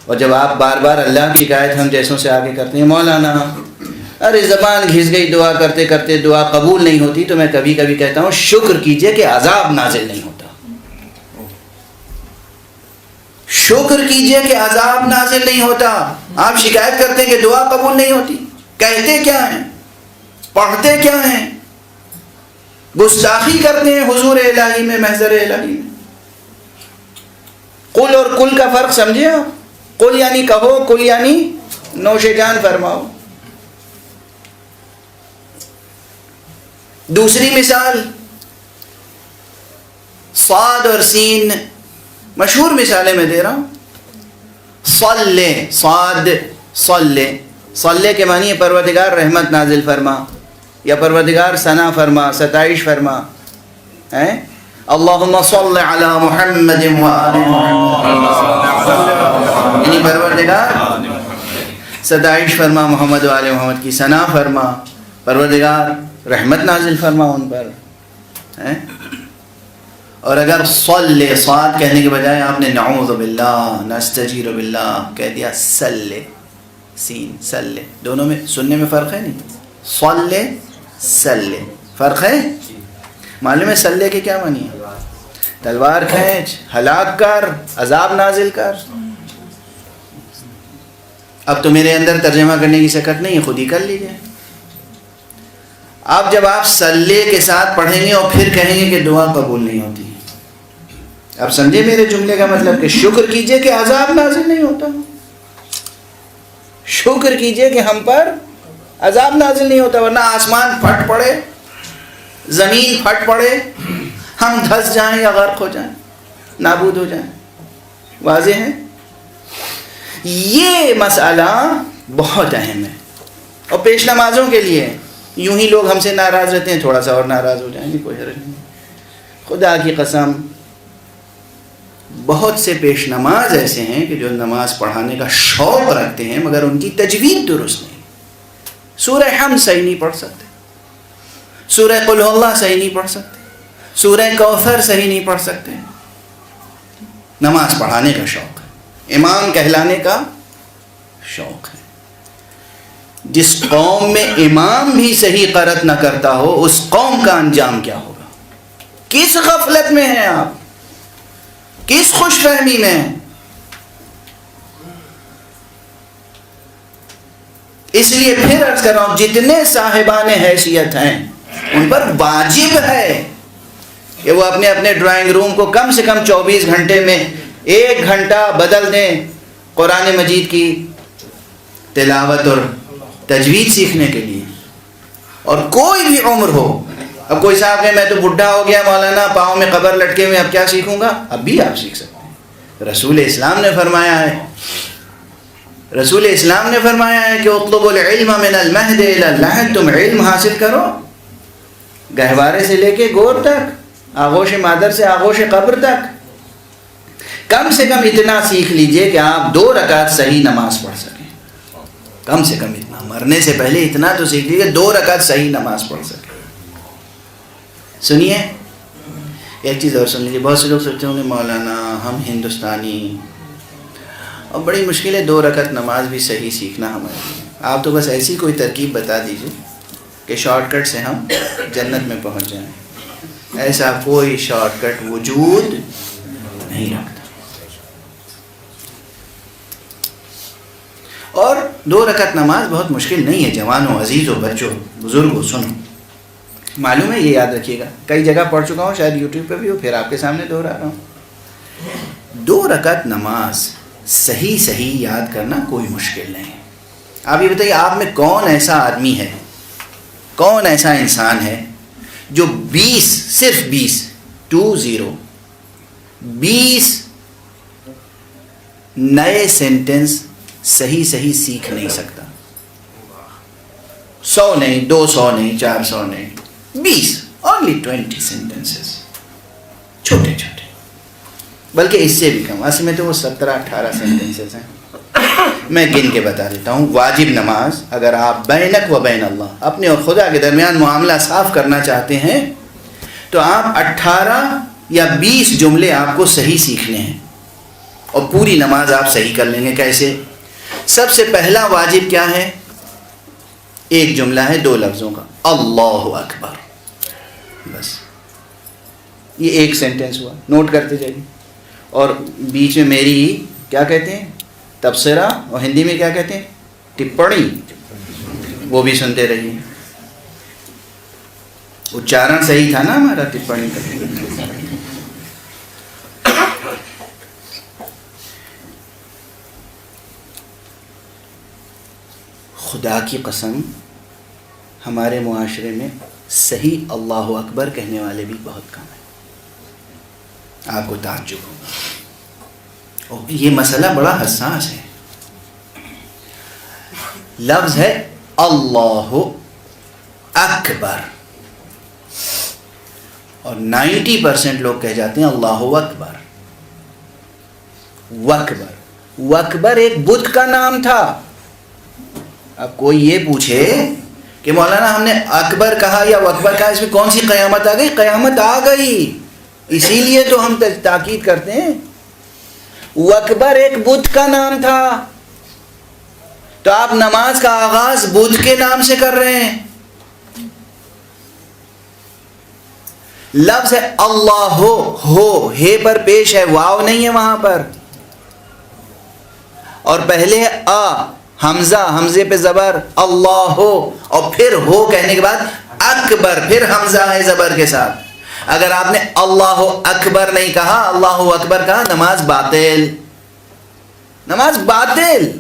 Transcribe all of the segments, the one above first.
اور جب آپ بار بار اللہ کی شکایت ہم جیسوں سے آگے کرتے ہیں، مولانا ارے زبان گھس گئی، دعا کرتے کرتے دعا قبول نہیں ہوتی، تو میں کبھی کبھی کہتا ہوں شکر کیجئے کہ عذاب نازل نہیں ہوتا، شکر کیجئے کہ عذاب نازل نہیں ہوتا۔ آپ شکایت کرتے ہیں کہ دعا قبول نہیں ہوتی، کہتے کیا ہیں، پڑھتے کیا ہیں، گستاخی کرتے ہیں حضور الہی میں، محضر الہی میں۔ قل اور کل کا فرق سمجھے آپ؟ قل یعنی کہو، کل یعنی نوش جان فرماؤ۔ دوسری مثال صاد اور سین، مشہور مثالیں میں دے رہا ہوں۔ صلی، صاد صلی، صلی کے معنی ہے پروردگار رحمت نازل فرما، یا پروردگار ثنا فرما، ستائش فرما، اللہم صلی علی محمد وآل محمد، یعنی پروردگار ستائش فرما محمد و آل محمد کی، ثنا فرما، پروردگار رحمت نازل فرما ان پر۔ اور اگر صلی، صاد کہنے کے بجائے آپ نے نعوذ باللہ، نستجیر باللہ کہہ دیا، صلی، سین صلی، دونوں میں سننے میں فرق ہے نہیں؟ صلی، صلی، فرق ہے؟ معلوم ہے صلی کے کیا معنی ہے؟ تلوار کھینچ، ہلاک کر، عذاب نازل کر۔ اب تو میرے اندر ترجمہ کرنے کی سکت نہیں ہے، خود ہی کر لیجئے۔ اب جب آپ صلی کے ساتھ پڑھیں گے اور پھر کہیں گے کہ دعا قبول نہیں ہوتی، اب سمجھے میرے جملے کا مطلب کہ شکر کیجئے کہ عذاب نازل نہیں ہوتا، شکر کیجئے کہ ہم پر عذاب نازل نہیں ہوتا، ورنہ آسمان پھٹ پڑے، زمین پھٹ پڑے، ہم دھس جائیں یا غرق ہو جائیں، نابود ہو جائیں۔ واضح ہے؟ یہ مسئلہ بہت اہم ہے، اور پیش نمازوں کے لیے یوں ہی لوگ ہم سے ناراض رہتے ہیں، تھوڑا سا اور ناراض ہو جائیں گے، کوئی حرج نہیں۔ خدا کی قسم بہت سے پیش نماز ایسے ہیں کہ جو نماز پڑھانے کا شوق رکھتے ہیں مگر ان کی تجوید درست نہیں، سورہ حمد صحیح نہیں پڑھ سکتے، سورہ قل ہو اللہ صحیح نہیں پڑھ سکتے، سورہ کوثر صحیح نہیں پڑھ سکتے۔ نماز پڑھانے کا شوق ہے، امام کہلانے کا شوق ہے۔ جس قوم میں امام بھی صحیح قرأت نہ کرتا ہو، اس قوم کا انجام کیا ہوگا؟ کس غفلت میں ہیں آپ، کس خوش فہمی میں ہیں؟ اس لیے پھر عرض کر رہا ہوں، جتنے صاحبان حیثیت ہیں ان پر واجب ہے کہ وہ اپنے اپنے ڈرائنگ روم کو کم سے کم 24 گھنٹے میں 1 گھنٹہ بدل دیں قرآن مجید کی تلاوت اور تجوید سیکھنے کے لیے۔ اور کوئی بھی عمر ہو، اب کوئی صاحب کہ میں تو بڈھا ہو گیا مولانا، پاؤں میں قبر لٹکے ہوئے، اب کیا سیکھوں گا؟ اب بھی آپ سیکھ سکتے ہیں۔ رسول اسلام نے فرمایا ہے، رسول اسلام نے فرمایا ہے کہ اطلبوا العلم من المہد الی اللحد، تم علم حاصل کرو گہوارے سے لے کے گور تک، آغوش مادر سے آغوش قبر تک۔ کم سے کم اتنا سیکھ لیجئے کہ آپ 2 رکعت صحیح نماز پڑھ سکیں، کم سے کم اتنا، مرنے سے پہلے اتنا تو سیکھ لیجئے 2 رکعت صحیح نماز پڑھ سکیں۔ سنیے ایک چیز اور سن لیجیے، بہت سے لوگ سوچتے ہوں گے مولانا ہم ہندوستانی، اور بڑی مشکل ہے 2 رکعت نماز بھی صحیح سیکھنا ہمارے لیے۔ آپ تو بس ایسی کوئی ترکیب بتا دیجیے کہ شارٹ کٹ سے ہم جنت میں پہنچ جائیں۔ ایسا کوئی شارٹ کٹ وجود نہیں رکھتا۔ اور 2 رکعت نماز بہت مشکل نہیں ہے، جوانوں، عزیزوں، بچوں، بزرگوں، سنو، معلوم ہے، یہ یاد رکھیے گا، کئی جگہ پڑھ چکا ہوں، شاید یوٹیوب پہ بھی ہو، پھر آپ کے سامنے دہرا رہا ہوں۔ 2 رکعت نماز صحیح یاد کرنا کوئی مشکل نہیں ہے۔ آپ یہ بتائیے، آپ میں کون ایسا آدمی ہے، کون ایسا انسان ہے جو 20 صرف 20 نئے سینٹنس صحیح سیکھ نہیں سکتا؟ 100 نہیں، 200 نہیں، 400 نہیں، 20 only 20 sentences، چھوٹے چھوٹے، بلکہ اس سے بھی کم، اصل میں تو وہ 17-18 سینٹنسز ہیں۔ میں گن کے بتا دیتا ہوں۔ واجب نماز، اگر آپ بینک و بین اللہ، اپنے اور خدا کے درمیان معاملہ صاف کرنا چاہتے ہیں تو آپ 18 یا 20 جملے آپ کو صحیح سیکھنے ہیں، اور پوری نماز آپ صحیح کر لیں گے. کیسے؟ سب سے پہلا واجب کیا ہے؟ ایک جملہ ہے 2 لفظوں کا، اللہ اکبر. بس یہ ایک سینٹنس ہوا، نوٹ کرتے جائیے. اور بیچ میں میری کیا کہتے ہیں تبصرہ، اور ہندی میں کیا کہتے ہیں ٹپڑی، وہ بھی سنتے رہیے. اچارن صحیح تھا نا ہمارا ٹپڑی کا. خدا کی قسم ہمارے معاشرے میں صحیح اللہ اکبر کہنے والے بھی بہت کم ہیں. آپ کو تعجب ہوگا، اور یہ مسئلہ بڑا حساس ہے. لفظ ہے اللہ اکبر، اور 90% لوگ کہہ جاتے ہیں اللہ اکبر. وکبر، وکبر ایک بت کا نام تھا. اب کوئی یہ پوچھے کہ مولانا ہم نے اکبر کہا یا وکبر کہا، اس میں کون سی قیامت آ گئی؟ قیامت آ گئی، اسی لیے تو ہم تاکید کرتے ہیں. وکبر ایک بت کا نام تھا، تو آپ نماز کا آغاز بت کے نام سے کر رہے ہیں. لفظ ہے اللہ ہو، ہے پر پیش ہے، واو نہیں ہے وہاں پر. اور پہلے ہے حمزہ، حمزے پہ زبر اللہ ہو، اور پھر ہو کہنے کے بعد اکبر، پھر حمزہ ہے زبر کے ساتھ. اگر آپ نے اللہ اکبر نہیں کہا، اللہ اکبر کہا، نماز باطل، نماز باطل،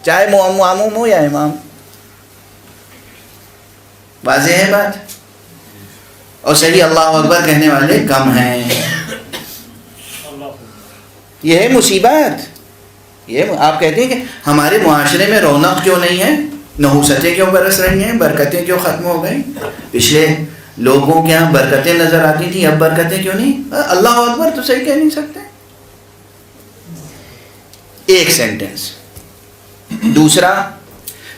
چاہے معموم ہو یا امام. واضح ہے بات؟ اور صحیح اللہ اکبر کہنے والے کم ہیں. یہ ہے مصیبت. یہ آپ کہتے ہیں کہ ہمارے معاشرے میں رونق کیوں نہیں ہے، نحوستیں کیوں برس رہی ہیں، برکتیں کیوں ختم ہو گئی؟ پچھلے لوگوں کے یہاں برکتیں نظر آتی تھیں، اب برکتیں کیوں نہیں؟ اللہ اکبر تو صحیح کہہ نہیں سکتے. ایک سینٹنس. دوسرا،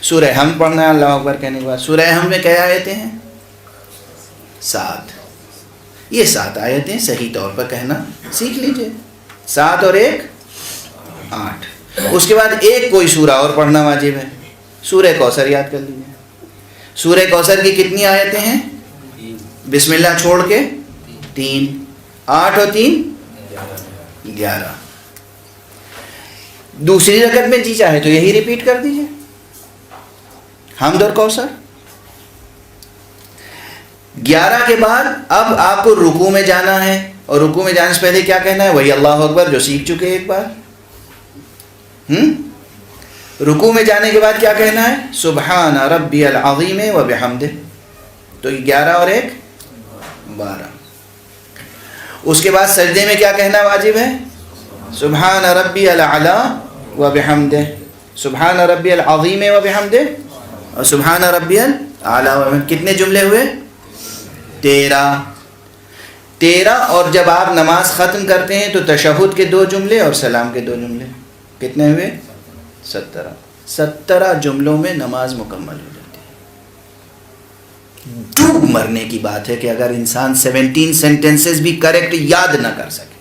سورہ حمد پڑھنا ہے اللہ اکبر کہنے کے بعد. سورہ حمد میں کیا آیتیں ہیں؟ 7. یہ 7 آیتیں صحیح طور پر کہنا سیکھ لیجئے. 7 اور 1 8. اس کے بعد ایک کوئی سورہ اور پڑھنا واجب ہے. سورہ کوثر یاد کر لیجیے. سورہ کوثر کی کتنی آیتیں ہیں؟ بسم اللہ چھوڑ کے 3. 8 اور 3 11. دوسری رکعت میں جی چاہے تو یہی ریپیٹ کر دیجیے، حمد اور کوثر. 11 کے بعد اب آپ کو رکوع میں جانا ہے، اور رکوع میں جانے سے پہلے کیا کہنا ہے؟ وہی اللہ اکبر جو سیکھ چکے ایک بار. رکوع میں جانے کے بعد کیا کہنا ہے؟ سبحان ربی العظیم و بحمدہ. تو 11 اور 1 12. اس کے بعد سجدے میں کیا کہنا واجب ہے؟ سبحان ربی الاعلی و بحمدہ، سبحان ربی العظیم و بحمدہ، اور سبحان ربی الاعلی و بحمدہ. کتنے جملے ہوئے؟ 13. اور جب آپ نماز ختم کرتے ہیں تو تشہد کے 2 جملے اور سلام کے 2 جملے. کتنے ہوئے؟ 17 جملوں میں نماز مکمل ہو جاتی ہے. ڈوب مرنے کی بات ہے کہ اگر انسان 17 سینٹنسز بھی کریکٹ یاد نہ کر سکے.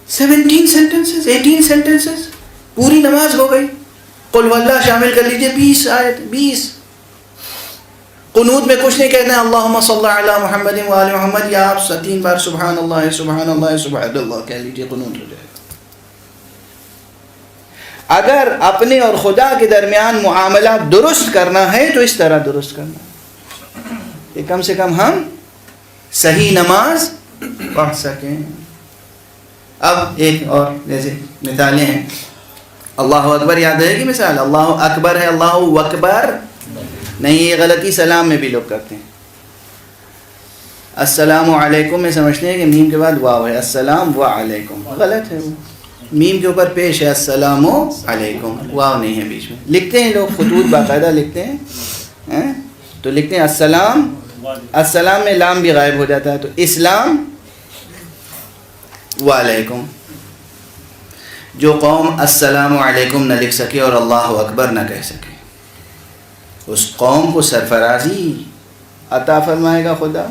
17 سینٹنسز، 18 سینٹنسز، پوری نماز ہو گئی. قل واللہ شامل کر لیجئے 20 آیت، 20. قنوت میں کچھ نہیں کہنا ہے اللہم صلی علی محمد و آل محمد، یا آپ 3 بار سبحان اللہ سبحان اللہ سبحان اللہ کہہ لیجئے، قنوت ہو جائے. اگر اپنے اور خدا کے درمیان معاملہ درست کرنا ہے تو اس طرح درست کرنا کہ کم سے کم ہم صحیح نماز پڑھ سکیں. اب ایک اور جیسے مثالیں ہیں. اللہ اکبر یاد رہے گی مثال؟ اللہ اکبر ہے، اللہ اکبر نہیں، یہ غلطی سلام میں بھی لوگ کرتے ہیں. السلام علیکم میں سمجھتے ہیں کہ میم کے بعد واو ہے، السلام و علیکم، غلط ہے. وہ میم کے اوپر پیش ہے السلام علیکم، واو نہیں ہے بیچ میں. لکھتے ہیں لوگ خطوط باقاعدہ لکھتے ہیں تو لکھتے ہیں السلام، السلام میں لام بھی غائب ہو جاتا ہے، تو اسلام و علیکم. جو قوم السلام علیکم نہ لکھ سکے اور اللہ اکبر نہ کہہ سکے، اس قوم کو سرفرازی عطا فرمائے گا خدا.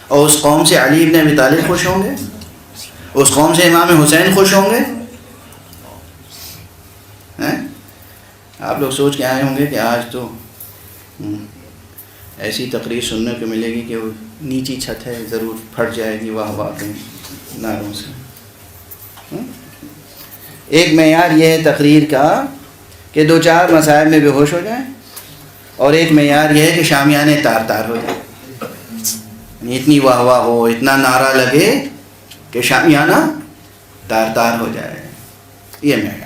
اور اس قوم سے علی ابن ابی طالب خوش ہوں گے؟ اس قوم سے امام حسین خوش ہوں گے؟ آپ لوگ سوچ کے آئے ہوں گے کہ آج تو ایسی تقریر سننے کو ملے گی کہ وہ نیچی چھت ہے ضرور پھٹ جائے گی واہ واہ کے نعروں سے۔ ایک معیار یہ ہے تقریر کا کہ دو چار مسائل میں بے ہوش ہو جائیں، اور ایک معیار یہ ہے کہ شامیانے تار تار ہو جائیں، یعنی اتنی واہ واہ ہو، اتنا نعرہ لگے کہ شامیانہ تار تار ہو جائے، یہ معیار ہے۔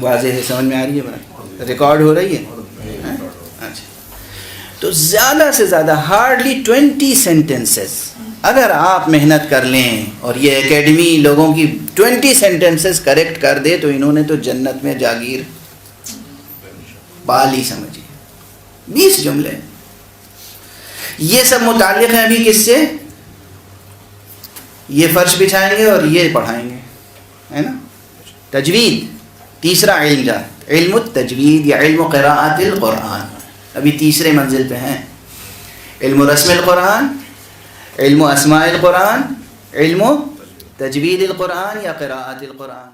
واضح ہے، سمجھ میں آ رہی ہے بات؟ ریکارڈ ہو رہی ہے؟ اچھا، تو زیادہ سے زیادہ ہارڈلی 20 سینٹنسز اگر آپ محنت کر لیں اور یہ اکیڈمی لوگوں کی 20 سینٹنسز کریکٹ کر دے تو انہوں نے تو جنت میں جاگیر پا لی، سمجھیے۔ 20 جملے، یہ سب متعلق ہیں ابھی کس سے؟ یہ فرش بچھائیں گے اور یہ پڑھائیں گے، ہے نا؟ تجوید، تیسرا علم جا، علم التجوید یا علم قراءت القرآن، ابھی تیسرے منزل پہ ہیں۔ علم رسم القرآن، علم اسماء القرآن، علم تجوید القرآن یا قراءت القرآن۔